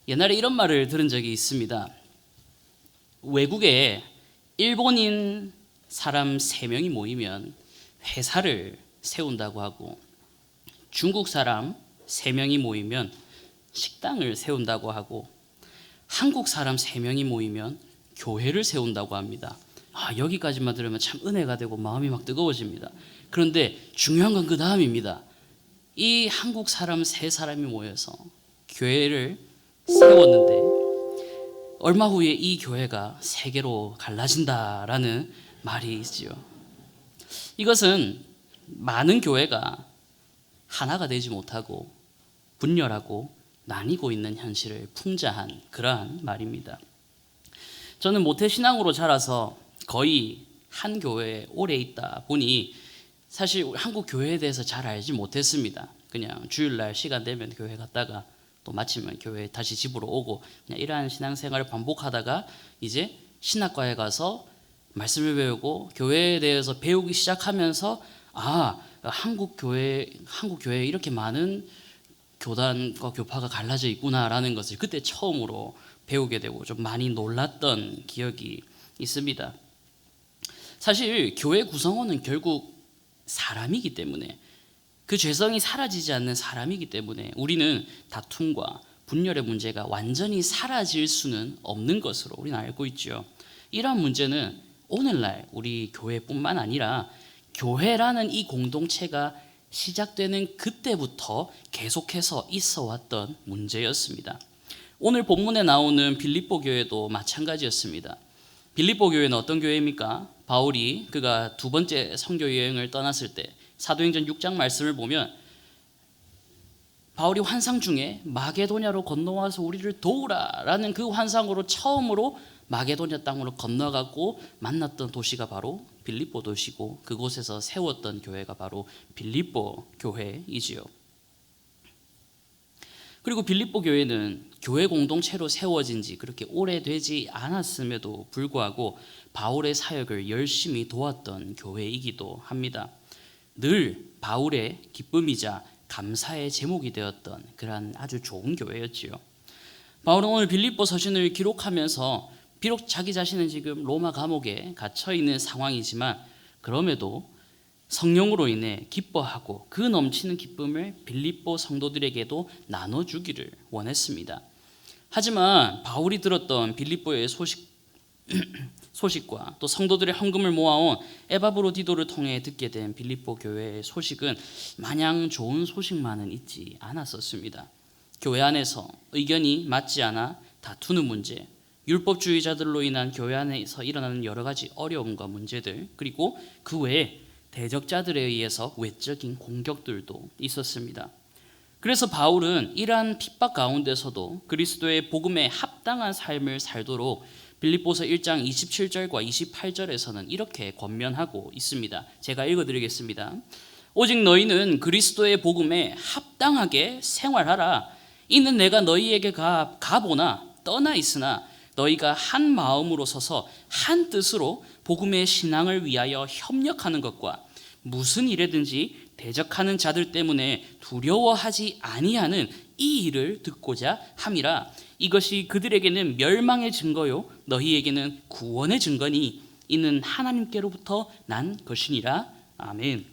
옛날에 이런 말을 들은 적이 있습니다. 외국에 일본인 사람 3명이 모이면 회사를 세운다고 하고, 중국 사람 3명이 모이면 식당을 세운다고 하고, 한국 사람 3명이 모이면 교회를 세운다고 합니다. 여기까지만 들으면 참 은혜가 되고 마음이 막 뜨거워집니다. 그런데 중요한 건 그 다음입니다. 이 한국 사람 3사람이 모여서 교회를 세웠는데 얼마 후에 이 교회가 3개로 갈라진다라는 말이 있지요. 이것은 많은 교회가 하나가 되지 못하고 분열하고 나뉘고 있는 현실을 풍자한 그러한 말입니다. 저는 모태신앙으로 자라서 거의 한 교회에 오래 있다 보니 사실 한국 교회에 대해서 잘 알지 못했습니다. 그냥 주일날 시간 되면 교회 갔다가 또 마치면 교회 다시 집으로 오고, 그냥 이러한 신앙생활을 반복하다가 이제 신학과에 가서 말씀을 배우고 교회에 대해서 배우기 시작하면서 한국 교회에 이렇게 많은 교단과 교파가 갈라져 있구나라는 것을 그때 처음으로 배우게 되고 좀 많이 놀랐던 기억이 있습니다. 사실 교회 구성원은 결국 사람이기 때문에, 그 죄성이 사라지지 않는 사람이기 때문에 우리는 다툼과 분열의 문제가 완전히 사라질 수는 없는 것으로 우리는 알고 있죠. 이러한 문제는 오늘날 우리 교회뿐만 아니라 교회라는 이 공동체가 시작되는 그때부터 계속해서 있어 왔던 문제였습니다. 오늘 본문에 나오는 빌립보 교회도 마찬가지였습니다. 빌립보 교회는 어떤 교회입니까? 바울이 그가 2번째 선교 여행을 떠났을 때 사도행전 6장 말씀을 보면 바울이 환상 중에 마게도냐로 건너와서 우리를 도우라라는 그 환상으로 처음으로 마게도냐 땅으로 건너가고 만났던 도시가 바로 빌립보 도시고, 그곳에서 세웠던 교회가 바로 빌립보 교회이지요. 그리고 빌립보 교회는 교회 공동체로 세워진 지 그렇게 오래되지 않았음에도 불구하고 바울의 사역을 열심히 도왔던 교회이기도 합니다. 늘 바울의 기쁨이자 감사의 제목이 되었던 그러한 아주 좋은 교회였지요. 바울은 오늘 빌립보 서신을 기록하면서 비록 자기 자신은 지금 로마 감옥에 갇혀 있는 상황이지만 그럼에도 성령으로 인해 기뻐하고 그 넘치는 기쁨을 빌립보 성도들에게도 나눠주기를 원했습니다. 하지만 바울이 들었던 빌립보의 소식과 또 성도들의 헌금을 모아온 에바브로디도를 통해 듣게 된 빌립보 교회의 소식은 마냥 좋은 소식만은 있지 않았었습니다. 교회 안에서 의견이 맞지 않아 다투는 문제, 율법주의자들로 인한 교회 안에서 일어나는 여러 가지 어려움과 문제들, 그리고 그 외에 대적자들에 의해서 외적인 공격들도 있었습니다. 그래서 바울은 이러한 핍박 가운데서도 그리스도의 복음에 합당한 삶을 살도록 빌립보서 1장 27절과 28절에서는 이렇게 권면하고 있습니다. 제가 읽어드리겠습니다. 오직 너희는 그리스도의 복음에 합당하게 생활하라. 이는 내가 너희에게 가보나 떠나 있으나 너희가 한 마음으로 서서 한 뜻으로 복음의 신앙을 위하여 협력하는 것과 무슨 일에든지 대적하는 자들 때문에 두려워하지 아니하는 이 일을 듣고자 함이라. 이것이 그들에게는 멸망의 증거요 너희에게는 구원의 증거니 이는 하나님께로부터 난 것이니라. 아멘.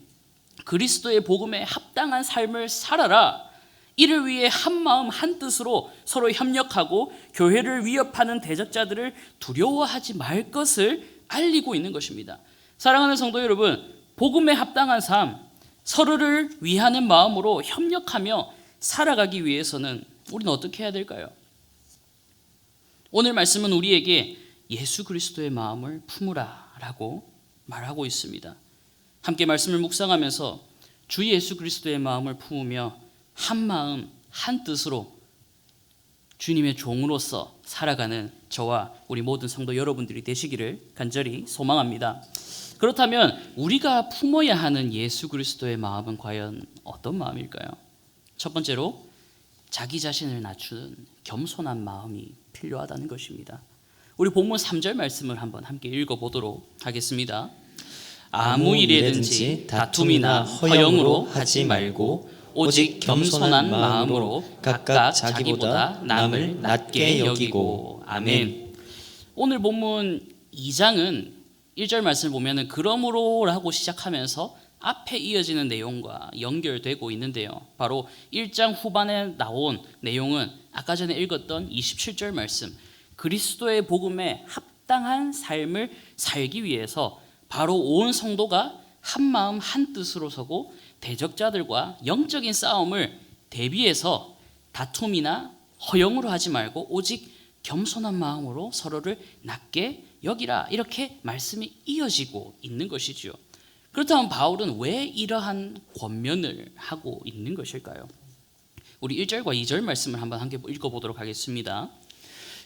그리스도의 복음에 합당한 삶을 살아라. 이를 위해 한 마음 한 뜻으로 서로 협력하고 교회를 위협하는 대적자들을 두려워하지 말 것을 알리고 있는 것입니다. 사랑하는 성도 여러분, 복음에 합당한 삶, 서로를 위하는 마음으로 협력하며 살아가기 위해서는 우리는 어떻게 해야 될까요? 오늘 말씀은 우리에게 예수 그리스도의 마음을 품으라 라고 말하고 있습니다. 함께 말씀을 묵상하면서 주 예수 그리스도의 마음을 품으며 한 마음 한 뜻으로 주님의 종으로서 살아가는 저와 우리 모든 성도 여러분들이 되시기를 간절히 소망합니다. 그렇다면 우리가 품어야 하는 예수 그리스도의 마음은 과연 어떤 마음일까요? 첫 번째로 자기 자신을 낮추는 겸손한 마음이 필요하다는 것입니다. 우리 본문 3절 말씀을 한번 함께 읽어보도록 하겠습니다. 아무 일에든지 다툼이나 허영으로 하지 말고 오직 겸손한 마음으로 각각 자기보다 남을 낮게 여기고. 아멘. 오늘 본문 2장은 1절 말씀을 보면은 그러므로라고 시작하면서 앞에 이어지는 내용과 연결되고 있는데요. 바로 1장 후반에 나온 내용은 아까 전에 읽었던 27절 말씀, 그리스도의 복음에 합당한 삶을 살기 위해서 바로 온 성도가 한 마음 한 뜻으로 서고 대적자들과 영적인 싸움을 대비해서 다툼이나 허영으로 하지 말고 오직 겸손한 마음으로 서로를 낮게 여기라, 이렇게 말씀이 이어지고 있는 것이지요. 그렇다면 바울은 왜 이러한 권면을 하고 있는 것일까요? 우리 1절과 2절 말씀을 한번 함께 읽어보도록 하겠습니다.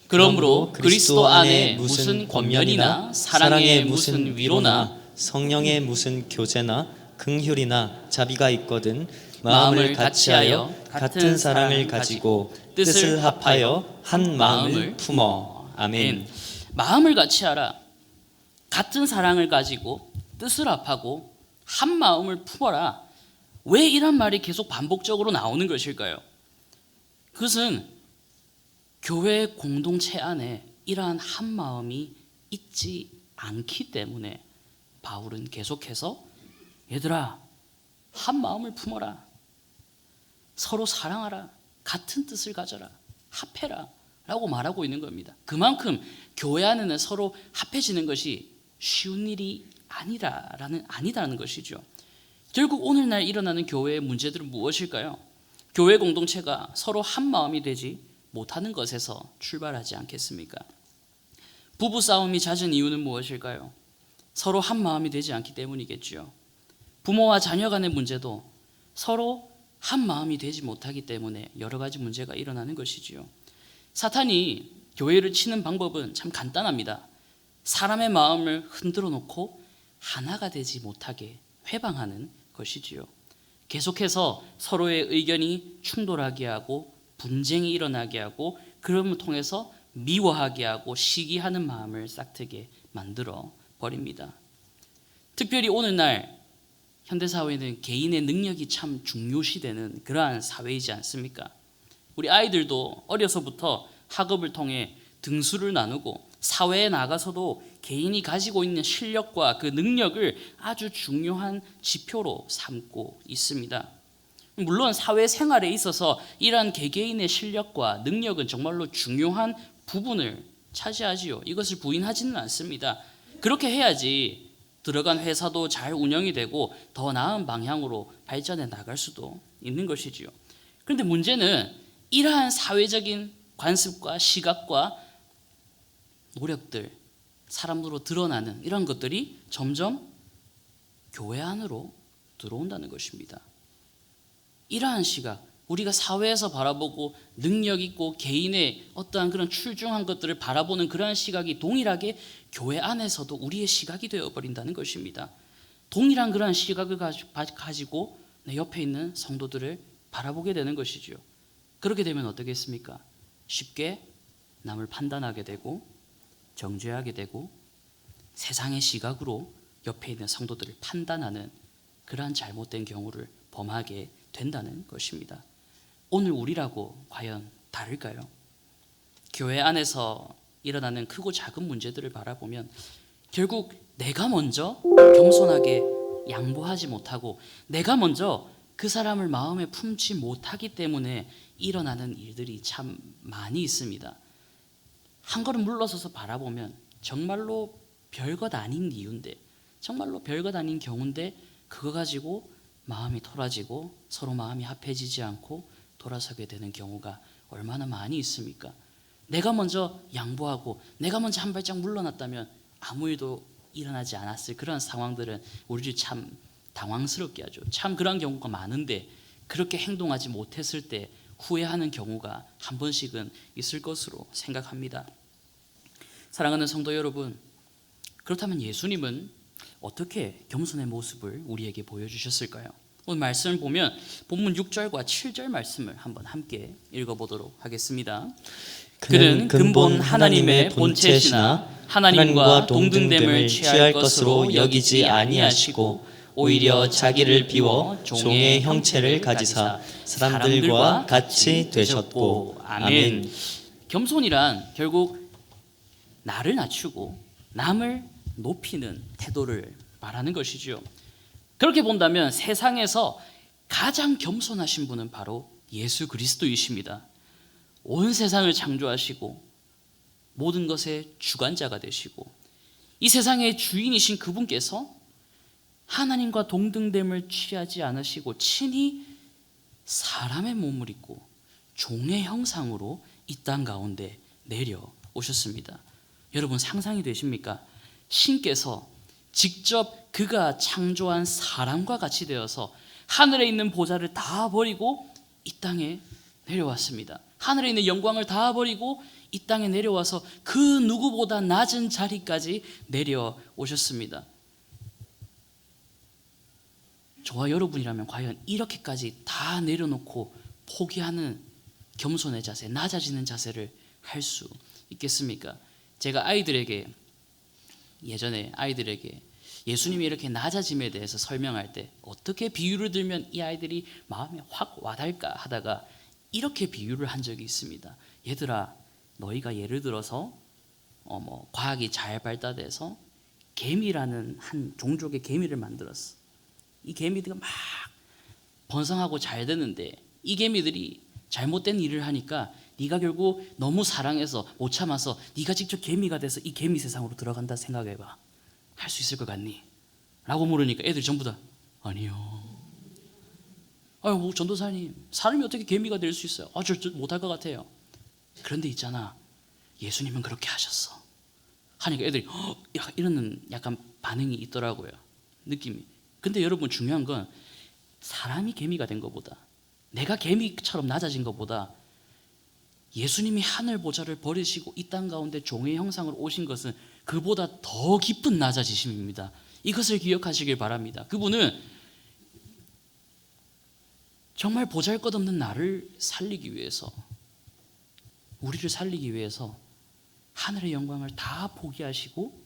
그러므로 그리스도 안에 무슨 권면이나 사랑의 무슨 위로나 성령의 무슨 교제나 긍휼이나 자비가 있거든 마음을 같이하여 같은 사랑을 가지고 뜻을 합하여 한 마음을 품어. 아멘. 마음을 같이하라, 같은 사랑을 가지고 뜻을 합하고 한 마음을 품어라. 왜 이런 말이 계속 반복적으로 나오는 것일까요? 그것은 교회 공동체 안에 이러한 한 마음이 있지 않기 때문에 바울은 계속해서 얘들아, 한 마음을 품어라, 서로 사랑하라, 같은 뜻을 가져라, 합해라 라고 말하고 있는 겁니다. 그만큼 교회 안에는 서로 합해지는 것이 쉬운 일이 아니다라는 것이죠. 결국 오늘날 일어나는 교회의 문제들은 무엇일까요? 교회 공동체가 서로 한 마음이 되지 못하는 것에서 출발하지 않겠습니까? 부부 싸움이 잦은 이유는 무엇일까요? 서로 한 마음이 되지 않기 때문이겠죠. 부모와 자녀 간의 문제도 서로 한 마음이 되지 못하기 때문에 여러 가지 문제가 일어나는 것이지요. 사탄이 교회를 치는 방법은 참 간단합니다. 사람의 마음을 흔들어 놓고 하나가 되지 못하게 회방하는 것이지요. 계속해서 서로의 의견이 충돌하게 하고 분쟁이 일어나게 하고 그럼을 통해서 미워하게 하고 시기하는 마음을 싹트게 만들어 버립니다. 특별히 오늘날 현대사회는 개인의 능력이 참 중요시되는 그러한 사회이지 않습니까? 우리 아이들도 어려서부터 학업을 통해 등수를 나누고 사회에 나가서도 개인이 가지고 있는 실력과 그 능력을 아주 중요한 지표로 삼고 있습니다. 물론 사회생활에 있어서 이러한 개개인의 실력과 능력은 정말로 중요한 부분을 차지하지요. 이것을 부인하지는 않습니다. 그렇게 해야지 들어간 회사도 잘 운영이 되고 더 나은 방향으로 발전해 나갈 수도 있는 것이지요. 그런데 문제는 이러한 사회적인 관습과 시각과 노력들, 사람으로 드러나는 이런 것들이 점점 교회 안으로 들어온다는 것입니다. 이러한 시각, 우리가 사회에서 바라보고 능력 있고 개인의 어떠한 그런 출중한 것들을 바라보는 그러한 시각이 동일하게 교회 안에서도 우리의 시각이 되어버린다는 것입니다. 동일한 그러한 시각을 가지고 내 옆에 있는 성도들을 바라보게 되는 것이죠. 그렇게 되면 어떻겠습니까? 쉽게 남을 판단하게 되고 정죄하게 되고 세상의 시각으로 옆에 있는 성도들을 판단하는 그러한 잘못된 경우를 범하게 된다는 것입니다. 오늘 우리라고 과연 다를까요? 교회 안에서 일어나는 크고 작은 문제들을 바라보면 결국 내가 먼저 겸손하게 양보하지 못하고 내가 먼저 그 사람을 마음에 품지 못하기 때문에 일어나는 일들이 참 많이 있습니다. 한 걸음 물러서서 바라보면 정말로 별것 아닌 이유인데, 정말로 별것 아닌 경우인데 그거 가지고 마음이 토라지고 서로 마음이 합해지지 않고 돌아서게 되는 경우가 얼마나 많이 있습니까? 내가 먼저 양보하고 내가 먼저 한 발짝 물러났다면 아무 일도 일어나지 않았을 그런 상황들은 우리를 참 당황스럽게 하죠. 참 그런 경우가 많은데 그렇게 행동하지 못했을 때 후회하는 경우가 한 번씩은 있을 것으로 생각합니다. 사랑하는 성도 여러분, 그렇다면 예수님은 어떻게 겸손의 모습을 우리에게 보여주셨을까요? 오늘 말씀을 보면 본문 6절과 7절 말씀을 한번 함께 읽어보도록 하겠습니다. 그는 근본 하나님의 본체시나 하나님과 동등됨을 취할 것으로 여기지 아니하시고 오히려 자기를 비워 종의 형체를 가지사 사람들과 같이 되셨고. 아멘. 겸손이란 결국 나를 낮추고 남을 높이는 태도를 말하는 것이지요. 그렇게 본다면 세상에서 가장 겸손하신 분은 바로 예수 그리스도이십니다. 온 세상을 창조하시고 모든 것의 주관자가 되시고 이 세상의 주인이신 그분께서 하나님과 동등됨을 취하지 않으시고 친히 사람의 몸을 입고 종의 형상으로 이 땅 가운데 내려오셨습니다. 여러분 상상이 되십니까? 신께서 직접 그가 창조한 사람과 같이 되어서 하늘에 있는 보좌를 다 버리고 이 땅에 내려왔습니다. 하늘에 있는 영광을 다 버리고 이 땅에 내려와서 그 누구보다 낮은 자리까지 내려오셨습니다. 저와 여러분이라면 과연 이렇게까지 다 내려놓고 포기하는 겸손의 자세, 낮아지는 자세를 할 수 있겠습니까? 제가 예전에 아이들에게 예수님이 이렇게 낮아짐에 대해서 설명할 때 어떻게 비유를 들면 이 아이들이 마음에 확 와닿을까 하다가 이렇게 비유를 한 적이 있습니다. 얘들아, 너희가 예를 들어서 과학이 잘 발달돼서 개미라는 한 종족의 개미를 만들었어. 이 개미들이 막 번성하고 잘 되는데 이 개미들이 잘못된 일을 하니까 네가 결국 너무 사랑해서 못 참아서 네가 직접 개미가 돼서 이 개미 세상으로 들어간다 생각해봐. 할 수 있을 것 같니? 라고 물으니까 애들이 전부 다 아니요. 아유, 전도사님, 사람이 어떻게 개미가 될 수 있어요? 저 못할 것 같아요. 그런데 있잖아, 예수님은 그렇게 하셨어 하니까 애들이 이러는 약간 반응이 있더라고요. 느낌이. 근데 여러분 중요한 건 사람이 개미가 된 것보다, 내가 개미처럼 낮아진 것보다 예수님이 하늘 보좌를 버리시고 이 땅 가운데 종의 형상으로 오신 것은 그보다 더 깊은 낮아지심입니다. 이것을 기억하시길 바랍니다. 그분은 정말 보잘것없는 나를 살리기 위해서, 우리를 살리기 위해서 하늘의 영광을 다 포기하시고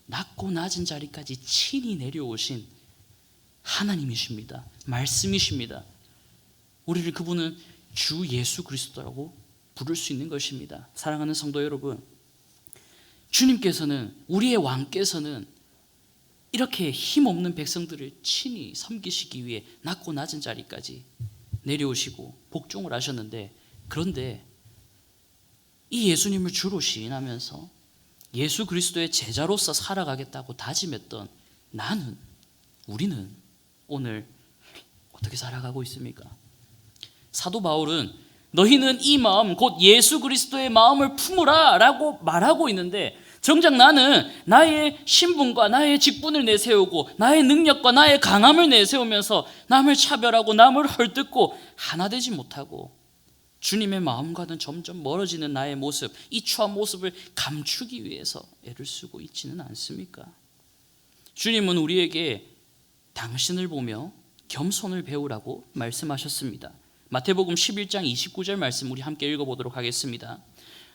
낮고 낮은 자리까지 친히 내려오신 하나님이십니다. 말씀이십니다. 우리를 그분은 주 예수 그리스도라고 부를 수 있는 것입니다. 사랑하는 성도 여러분, 주님께서는, 우리의 왕께서는 이렇게 힘없는 백성들을 친히 섬기시기 위해 낮고 낮은 자리까지 내려오시고 복종을 하셨는데, 그런데 이 예수님을 주로 시인하면서 예수 그리스도의 제자로서 살아가겠다고 다짐했던 우리는 오늘 어떻게 살아가고 있습니까? 사도 바울은 너희는 이 마음 곧 예수 그리스도의 마음을 품으라 라고 말하고 있는데, 정작 나는 나의 신분과 나의 직분을 내세우고 나의 능력과 나의 강함을 내세우면서 남을 차별하고 남을 헐뜯고 하나 되지 못하고 주님의 마음과는 점점 멀어지는 나의 모습, 이 추한 모습을 감추기 위해서 애를 쓰고 있지는 않습니까? 주님은 우리에게 당신을 보며 겸손을 배우라고 말씀하셨습니다. 마태복음 11장 29절 말씀 우리 함께 읽어보도록 하겠습니다.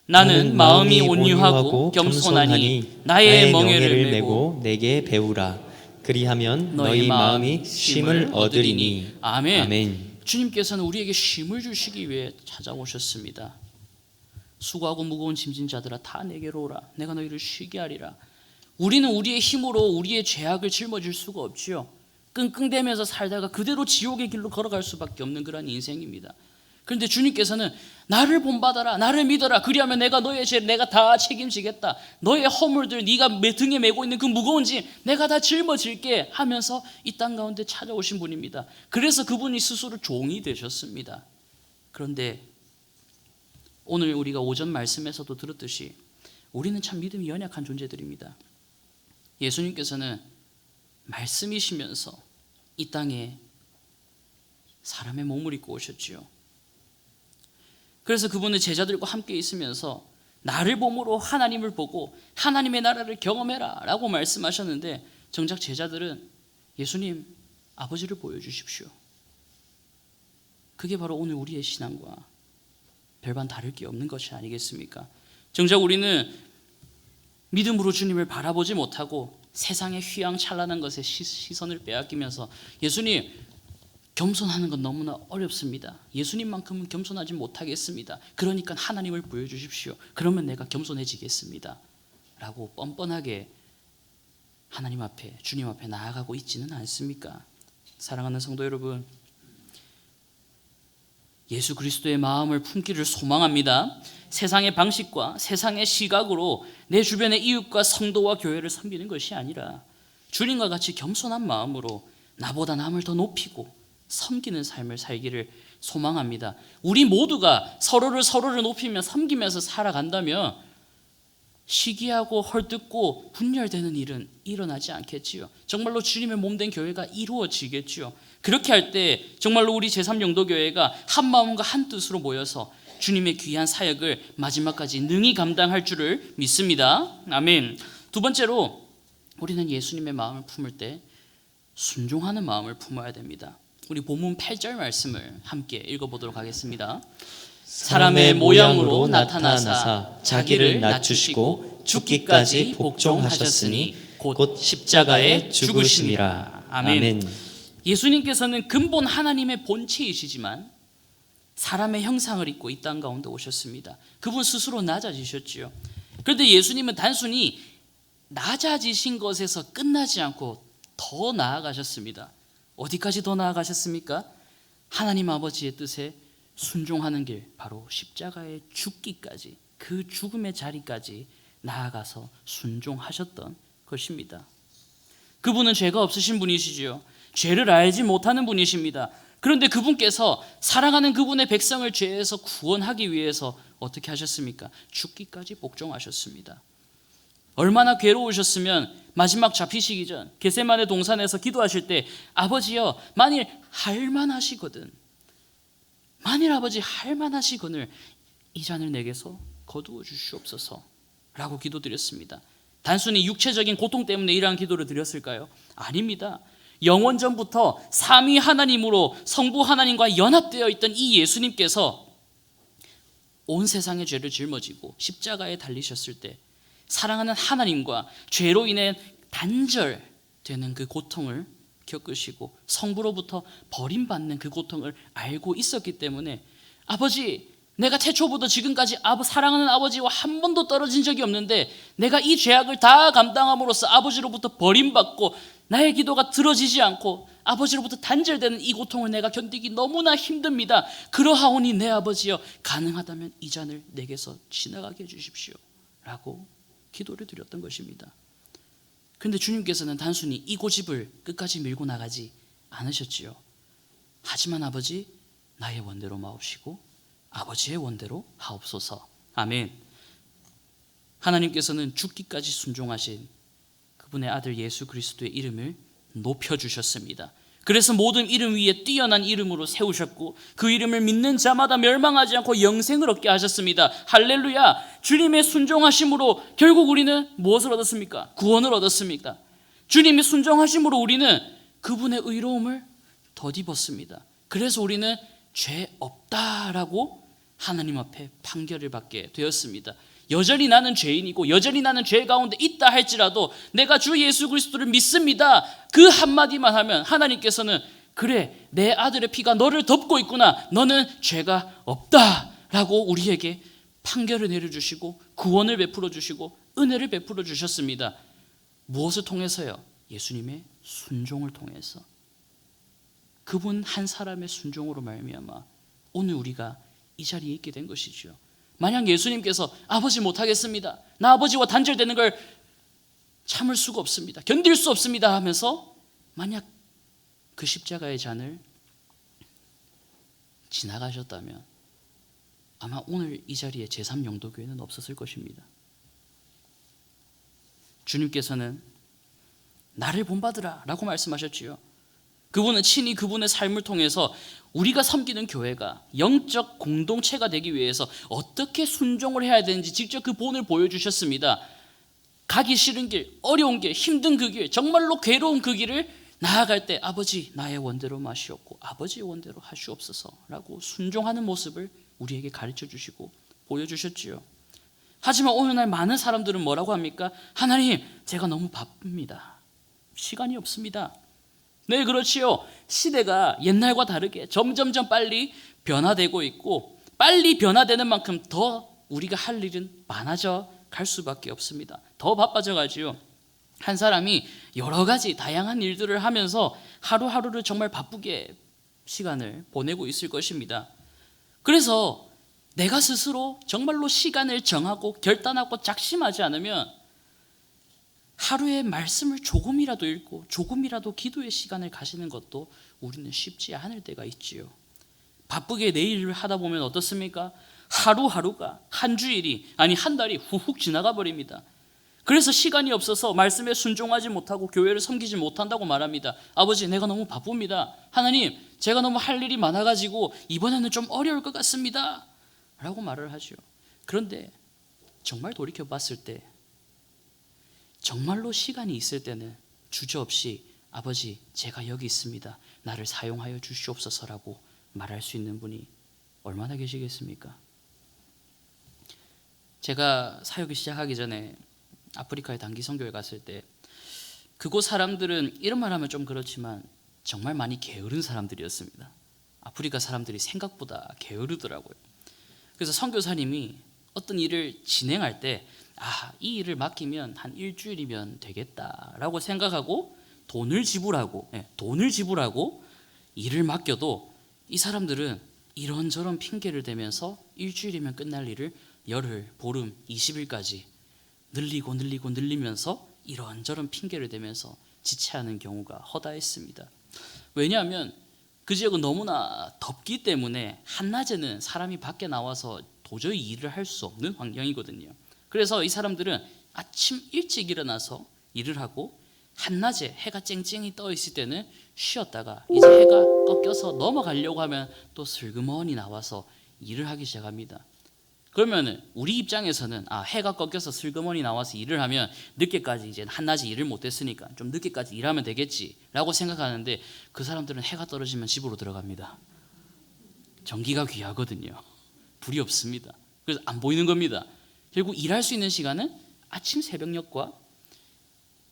나는 마음이 온유하고 겸손하니 나의 멍에를 메고 내게 배우라. 그리하면 너희 마음이 쉼을 얻으리니. 아멘. 아멘. 주님께서는 우리에게 쉼을 주시기 위해 찾아오셨습니다. 수고하고 무거운 짐진 자들아 다 내게로 오라. 내가 너희를 쉬게 하리라. 우리는 우리의 힘으로 우리의 죄악을 짊어질 수가 없지요. 끙끙대면서 살다가 그대로 지옥의 길로 걸어갈 수밖에 없는 그런 인생입니다. 그런데 주님께서는 나를 본받아라, 나를 믿어라. 그리하면 내가 너의 죄를 내가 다 책임지겠다. 너의 허물들, 네가 등에 메고 있는 그 무거운 짐 내가 다 짊어질게 하면서 이 땅 가운데 찾아오신 분입니다. 그래서 그분이 스스로 종이 되셨습니다. 그런데 오늘 우리가 오전 말씀에서도 들었듯이 우리는 참 믿음이 연약한 존재들입니다. 예수님께서는 말씀이시면서 이 땅에 사람의 몸을 입고 오셨지요. 그래서 그분은 제자들과 함께 있으면서 나를 보므로 하나님을 보고 하나님의 나라를 경험해라 라고 말씀하셨는데, 정작 제자들은 예수님 아버지를 보여주십시오. 그게 바로 오늘 우리의 신앙과 별반 다를 게 없는 것이 아니겠습니까? 정작 우리는 믿음으로 주님을 바라보지 못하고 세상의 휘황찬란한 것에 시선을 빼앗기면서 예수님, 겸손하는 건 너무나 어렵습니다. 예수님만큼은 겸손하지 못하겠습니다. 그러니까 하나님을 보여주십시오. 그러면 내가 겸손해지겠습니다. 라고 뻔뻔하게 하나님 앞에, 주님 앞에 나아가고 있지는 않습니까? 사랑하는 성도 여러분, 예수 그리스도의 마음을 품기를 소망합니다. 세상의 방식과 세상의 시각으로 내 주변의 이웃과 성도와 교회를 섬기는 것이 아니라 주님과 같이 겸손한 마음으로 나보다 남을 더 높이고 섬기는 삶을 살기를 소망합니다. 우리 모두가 서로를 높이며 섬기면서 살아간다면 시기하고 헐뜯고 분열되는 일은 일어나지 않겠지요. 정말로 주님의 몸된 교회가 이루어지겠지요. 그렇게 할 때 정말로 우리 제3영도교회가 한 마음과 한 뜻으로 모여서 주님의 귀한 사역을 마지막까지 능히 감당할 줄을 믿습니다. 아멘. 두 번째로 우리는 예수님의 마음을 품을 때 순종하는 마음을 품어야 됩니다. 우리 본문 8절 말씀을 함께 읽어보도록 하겠습니다. 사람의 모양으로 나타나사 자기를 낮추시고 죽기까지 복종하셨으니 곧 십자가에 죽으심이라. 아멘. 예수님께서는 근본 하나님의 본체이시지만 사람의 형상을 입고 이 땅 가운데 오셨습니다. 그분 스스로 낮아지셨지요. 그런데 예수님은 단순히 낮아지신 것에서 끝나지 않고 더 나아가셨습니다. 어디까지 더 나아가셨습니까? 하나님 아버지의 뜻에 순종하는 길, 바로 십자가에 죽기까지, 그 죽음의 자리까지 나아가서 순종하셨던 것입니다. 그분은 죄가 없으신 분이시지요. 죄를 알지 못하는 분이십니다. 그런데 그분께서 사랑하는 그분의 백성을 죄에서 구원하기 위해서 어떻게 하셨습니까? 죽기까지 복종하셨습니다. 얼마나 괴로우셨으면 마지막 잡히시기 전 겟세마네 동산에서 기도하실 때 아버지여, 만일 할만하시거든, 만일 아버지 할만하시거늘 이 잔을 내게서 거두어 주시옵소서 라고 기도드렸습니다. 단순히 육체적인 고통 때문에 이러한 기도를 드렸을까요? 아닙니다. 영원전부터 삼위 하나님으로 성부 하나님과 연합되어 있던 이 예수님께서 온 세상의 죄를 짊어지고 십자가에 달리셨을 때 사랑하는 하나님과 죄로 인해 단절되는 그 고통을 겪으시고 성부로부터 버림받는 그 고통을 알고 있었기 때문에 아버지, 내가 태초부터 지금까지 사랑하는 아버지와 한 번도 떨어진 적이 없는데 내가 이 죄악을 다 감당함으로써 아버지로부터 버림받고 나의 기도가 들어지지 않고 아버지로부터 단절되는 이 고통을 내가 견디기 너무나 힘듭니다. 그러하오니 내 아버지여, 가능하다면 이 잔을 내게서 지나가게 해주십시오 라고 기도를 드렸던 것입니다. 그런데 주님께서는 단순히 이 고집을 끝까지 밀고 나가지 않으셨지요. 하지만 아버지, 나의 원대로 마옵시고 아버지의 원대로 하옵소서. 아멘. 하나님께서는 죽기까지 순종하신 그분의 아들 예수 그리스도의 이름을 높여주셨습니다. 그래서 모든 이름 위에 뛰어난 이름으로 세우셨고 그 이름을 믿는 자마다 멸망하지 않고 영생을 얻게 하셨습니다. 할렐루야. 주님의 순종하심으로 결국 우리는 무엇을 얻었습니까? 구원을 얻었습니까? 주님의 순종하심으로 우리는 그분의 의로움을 덧입었습니다. 그래서 우리는 죄 없다라고 하나님 앞에 판결을 받게 되었습니다. 여전히 나는 죄인이고 여전히 나는 죄 가운데 있다 할지라도 내가 주 예수 그리스도를 믿습니다, 그 한마디만 하면 하나님께서는 그래, 내 아들의 피가 너를 덮고 있구나, 너는 죄가 없다라고 우리에게 판결을 내려주시고 구원을 베풀어 주시고 은혜를 베풀어 주셨습니다. 무엇을 통해서요? 예수님의 순종을 통해서. 그분 한 사람의 순종으로 말미암아 오늘 우리가 이 자리에 있게 된 것이죠. 만약 예수님께서 아버지 못하겠습니다, 나 아버지와 단절되는 걸 참을 수가 없습니다, 견딜 수 없습니다 하면서 만약 그 십자가의 잔을 지나가셨다면 아마 오늘 이 자리에 제3영도교회는 없었을 것입니다. 주님께서는 나를 본받으라 라고 말씀하셨지요. 그분은 친히 그분의 삶을 통해서 우리가 섬기는 교회가 영적 공동체가 되기 위해서 어떻게 순종을 해야 되는지 직접 그 본을 보여주셨습니다. 가기 싫은 길, 어려운 길, 힘든 그 길, 정말로 괴로운 그 길을 나아갈 때 아버지, 나의 원대로 마시옵고 아버지의 원대로 하시옵소서 라고 순종하는 모습을 우리에게 가르쳐 주시고 보여주셨지요. 하지만 오늘날 많은 사람들은 뭐라고 합니까? 하나님, 제가 너무 바쁩니다. 시간이 없습니다. 네, 그렇지요. 시대가 옛날과 다르게 점점점 빨리 변화되고 있고, 빨리 변화되는 만큼 더 우리가 할 일은 많아져 갈 수밖에 없습니다. 더 바빠져 가지요. 한 사람이 여러 가지 다양한 일들을 하면서 하루하루를 정말 바쁘게 시간을 보내고 있을 것입니다. 그래서 내가 스스로 정말로 시간을 정하고 결단하고 작심하지 않으면 하루에 말씀을 조금이라도 읽고 조금이라도 기도의 시간을 가지는 것도 우리는 쉽지 않을 때가 있지요. 바쁘게 내 일을 하다 보면 어떻습니까? 하루하루가, 한 주일이, 아니 한 달이 후훅 지나가 버립니다. 그래서 시간이 없어서 말씀에 순종하지 못하고 교회를 섬기지 못한다고 말합니다. 아버지, 내가 너무 바쁩니다. 하나님, 제가 너무 할 일이 많아가지고 이번에는 좀 어려울 것 같습니다 라고 말을 하죠. 그런데 정말 돌이켜봤을 때, 정말로 시간이 있을 때는 주저없이 아버지, 제가 여기 있습니다, 나를 사용하여 주시옵소서라고 말할 수 있는 분이 얼마나 계시겠습니까? 제가 사역을 시작하기 전에 아프리카의 단기 선교에 갔을 때 그곳 사람들은 이런 말 하면 좀 그렇지만 정말 많이 게으른 사람들이었습니다. 아프리카 사람들이 생각보다 게으르더라고요. 그래서 선교사님이 어떤 일을 진행할 때 이 일을 맡기면 한 일주일이면 되겠다라고 생각하고 돈을 지불하고 일을 맡겨도 이 사람들은 이런저런 핑계를 대면서 일주일이면 끝날 일을 열흘, 보름, 20일까지 늘리면서 이런저런 핑계를 대면서 지체하는 경우가 허다했습니다. 왜냐하면 그 지역은 너무나 덥기 때문에 한낮에는 사람이 밖에 나와서 도저히 일을 할 수 없는 환경이거든요. 그래서 이 사람들은 아침 일찍 일어나서 일을 하고 한낮에 해가 쨍쨍이 떠 있을 때는 쉬었다가 이제 해가 꺾여서 넘어가려고 하면 또 슬그머니 나와서 일을 하기 시작합니다. 그러면 우리 입장에서는 해가 꺾여서 슬그머니 나와서 일을 하면 늦게까지, 이제 한낮에 일을 못했으니까 좀 늦게까지 일하면 되겠지라고 생각하는데, 그 사람들은 해가 떨어지면 집으로 들어갑니다. 전기가 귀하거든요. 불이 없습니다. 그래서 안 보이는 겁니다. 결국 일할 수 있는 시간은 아침 새벽녘과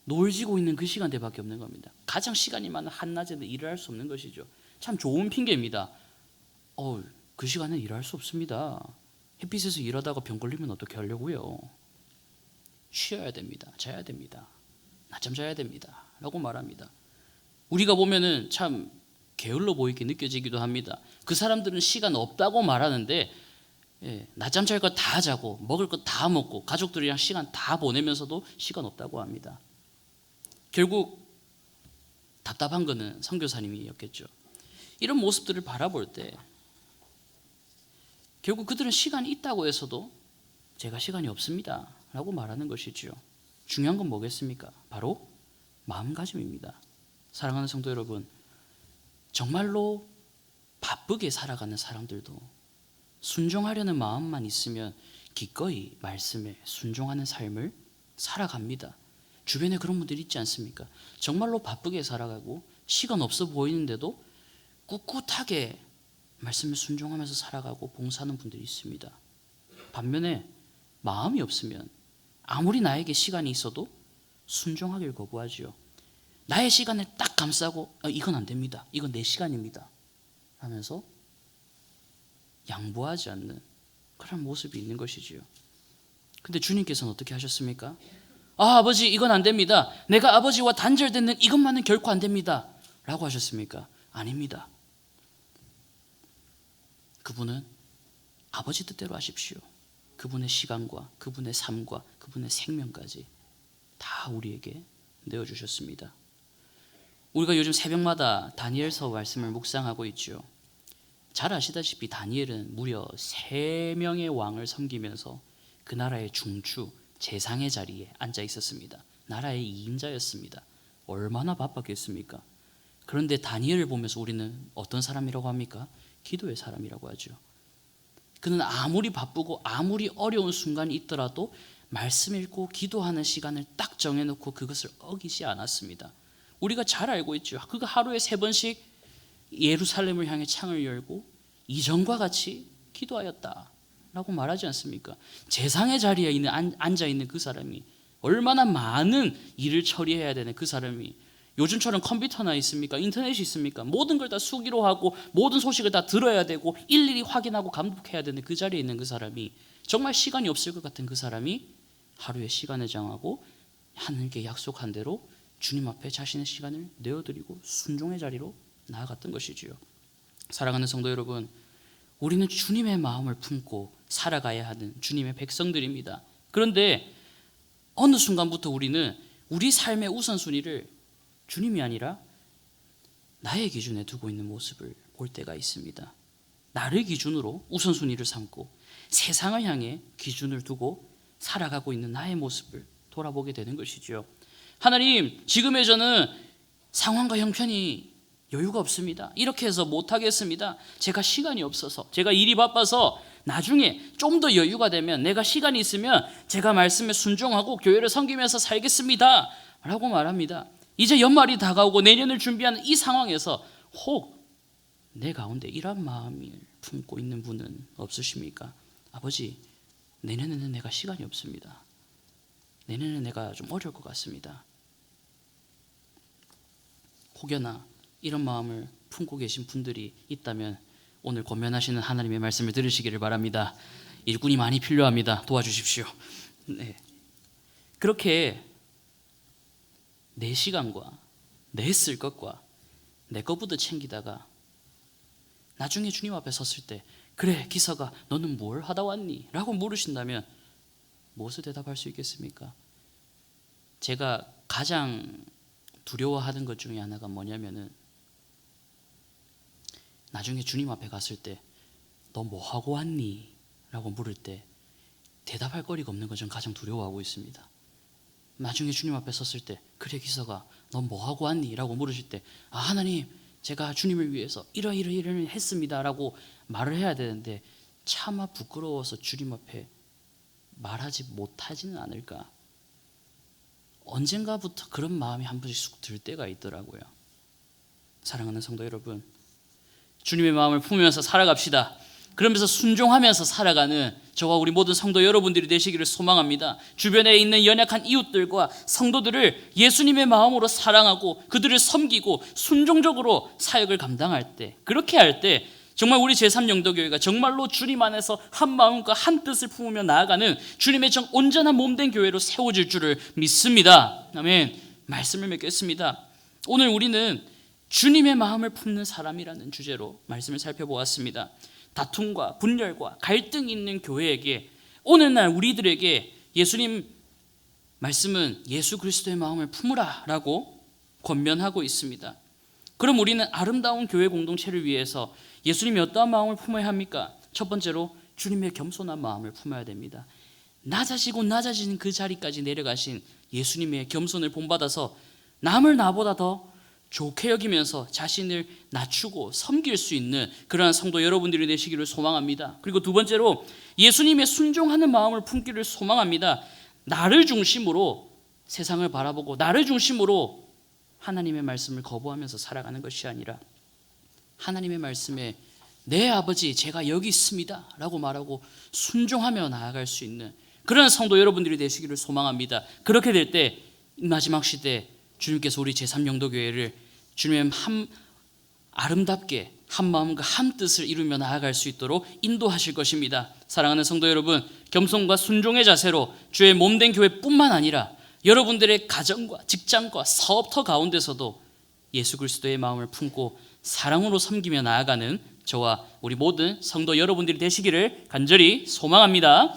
노을 지고 있는 그 시간대밖에 없는 겁니다. 가장 시간이 많은 한낮에는 일을 할 수 없는 것이죠. 참 좋은 핑계입니다. 그 시간은 일할 수 없습니다. 햇빛에서 일하다가 병 걸리면 어떻게 하려고요? 쉬어야 됩니다. 자야 됩니다. 낮잠 자야 됩니다 라고 말합니다. 우리가 보면은 참 게을러 보이게 느껴지기도 합니다. 그 사람들은 시간 없다고 말하는데 낮잠 잘 거 다 자고 먹을 거 다 먹고 가족들이랑 시간 다 보내면서도 시간 없다고 합니다. 결국 답답한 거는 선교사님이었겠죠. 이런 모습들을 바라볼 때 결국 그들은 시간이 있다고 해서도 제가 시간이 없습니다 라고 말하는 것이지요. 중요한 건 뭐겠습니까? 바로 마음가짐입니다. 사랑하는 성도 여러분, 정말로 바쁘게 살아가는 사람들도 순종하려는 마음만 있으면 기꺼이 말씀에 순종하는 삶을 살아갑니다. 주변에 그런 분들이 있지 않습니까? 정말로 바쁘게 살아가고 시간 없어 보이는데도 꿋꿋하게 말씀에 순종하면서 살아가고 봉사하는 분들이 있습니다. 반면에 마음이 없으면 아무리 나에게 시간이 있어도 순종하기를 거부하지요. 나의 시간을 딱 감싸고 이건 안 됩니다, 이건 내 시간입니다 하면서 양보하지 않는 그런 모습이 있는 것이지요. 근데 주님께서는 어떻게 하셨습니까? 아버지, 이건 안 됩니다, 내가 아버지와 단절되는 이것만은 결코 안 됩니다 라고 하셨습니까? 아닙니다. 그분은 아버지 뜻대로 하십시오. 그분의 시간과 그분의 삶과 그분의 생명까지 다 우리에게 내어주셨습니다. 우리가 요즘 새벽마다 다니엘서 말씀을 묵상하고 있죠. 잘 아시다시피 다니엘은 무려 3명의 왕을 섬기면서 그 나라의 중추, 재상의 자리에 앉아 있었습니다. 나라의 2인자였습니다. 얼마나 바빴겠습니까? 그런데 다니엘을 보면서 우리는 어떤 사람이라고 합니까? 기도의 사람이라고 하죠. 그는 아무리 바쁘고 아무리 어려운 순간이 있더라도 말씀 읽고 기도하는 시간을 딱 정해놓고 그것을 어기지 않았습니다. 우리가 잘 알고 있죠. 그가 하루에 3번씩 예루살렘을 향해 창을 열고 이전과 같이 기도하였다. 라고 말하지 않습니까? 재상의 자리에 앉아 있는 그 사람이 얼마나 많은 일을 처리해야 되는 그 사람이 요즘처럼 컴퓨터나 있습니까? 인터넷이 있습니까? 모든 걸 다 수기로 하고 모든 소식을 다 들어야 되고 일일이 확인하고 감독해야 되는 그 자리에 있는 그 사람이 정말 시간이 없을 것 같은 그 사람이 하루에 시간을 정하고 하나님께 약속한 대로 주님 앞에 자신의 시간을 내어드리고 순종의 자리로 나아갔던 것이지요. 사랑하는 성도 여러분, 우리는 주님의 마음을 품고 살아가야 하는 주님의 백성들입니다. 그런데 어느 순간부터 우리는 우리 삶의 우선순위를 주님이 아니라 나의 기준에 두고 있는 모습을 볼 때가 있습니다. 나를 기준으로 우선순위를 삼고 세상을 향해 기준을 두고 살아가고 있는 나의 모습을 돌아보게 되는 것이죠. 하나님, 지금의 저는 상황과 형편이 여유가 없습니다. 이렇게 해서 못하겠습니다. 제가 시간이 없어서, 제가 일이 바빠서 나중에 좀 더 여유가 되면, 내가 시간이 있으면 제가 말씀에 순종하고 교회를 섬기면서 살겠습니다 라고 말합니다. 이제 연말이 다가오고 내년을 준비하는 이 상황에서 혹 내 가운데 이런 마음을 품고 있는 분은 없으십니까? 아버지, 내년에는 내가 시간이 없습니다. 내년에는 내가 좀 어려울 것 같습니다. 혹여나 이런 마음을 품고 계신 분들이 있다면 오늘 권면하시는 하나님의 말씀을 들으시기를 바랍니다. 일꾼이 많이 필요합니다. 도와주십시오. 네. 그렇게 내 시간과 내 쓸 것과 내 것부터 챙기다가 나중에 주님 앞에 섰을 때 그래 기사가 너는 뭘 하다 왔니? 라고 물으신다면 무엇을 대답할 수 있겠습니까? 제가 가장 두려워하는 것 중에 하나가 뭐냐면은 나중에 주님 앞에 갔을 때 너 뭐 하고 왔니? 라고 물을 때 대답할 거리가 없는 걸 저는 가장 두려워하고 있습니다. 나중에 주님 앞에 섰을 때 그래 기사가 너 뭐 하고 왔니? 라고 물으실 때 아 하나님 제가 주님을 위해서 이러이러이러 했습니다 라고 말을 해야 되는데 차마 부끄러워서 주님 앞에 말하지 못하지는 않을까. 언젠가부터 그런 마음이 한 번씩 쑥 들 때가 있더라고요. 사랑하는 성도 여러분, 주님의 마음을 품으면서 살아갑시다. 그러면서 순종하면서 살아가는 저와 우리 모든 성도 여러분들이 되시기를 소망합니다. 주변에 있는 연약한 이웃들과 성도들을 예수님의 마음으로 사랑하고 그들을 섬기고 순종적으로 사역을 감당할 때, 그렇게 할 때 정말 우리 제3영도교회가 정말로 주님 안에서 한 마음과 한 뜻을 품으며 나아가는 주님의 온전한 몸된 교회로 세워질 줄을 믿습니다. 아멘. 말씀을 맺겠습니다. 오늘 우리는 주님의 마음을 품는 사람이라는 주제로 말씀을 살펴보았습니다. 다툼과 분열과 갈등이 있는 교회에게 오늘날 우리들에게 예수님 말씀은 예수 그리스도의 마음을 품으라 라고 권면하고 있습니다. 그럼 우리는 아름다운 교회 공동체를 위해서 예수님이 어떠한 마음을 품어야 합니까? 첫 번째로 주님의 겸손한 마음을 품어야 됩니다. 낮아지고 낮아지는 그 자리까지 내려가신 예수님의 겸손을 본받아서 남을 나보다 더 좋게 여기면서 자신을 낮추고 섬길 수 있는 그러한 성도 여러분들이 되시기를 소망합니다. 그리고 두 번째로 예수님의 순종하는 마음을 품기를 소망합니다. 나를 중심으로 세상을 바라보고 나를 중심으로 하나님의 말씀을 거부하면서 살아가는 것이 아니라 하나님의 말씀에 내 아버지 제가 여기 있습니다 라고 말하고 순종하며 나아갈 수 있는 그런 성도 여러분들이 되시기를 소망합니다. 그렇게 될 때 마지막 시대 주님께서 우리 제3영도교회를 주님의 아름답게 한 마음과 한 뜻을 이루며 나아갈 수 있도록 인도하실 것입니다. 사랑하는 성도 여러분, 겸손과 순종의 자세로 주의 몸된 교회뿐만 아니라 여러분들의 가정과 직장과 사업터 가운데서도 예수 그리스도의 마음을 품고 사랑으로 섬기며 나아가는 저와 우리 모든 성도 여러분들이 되시기를 간절히 소망합니다.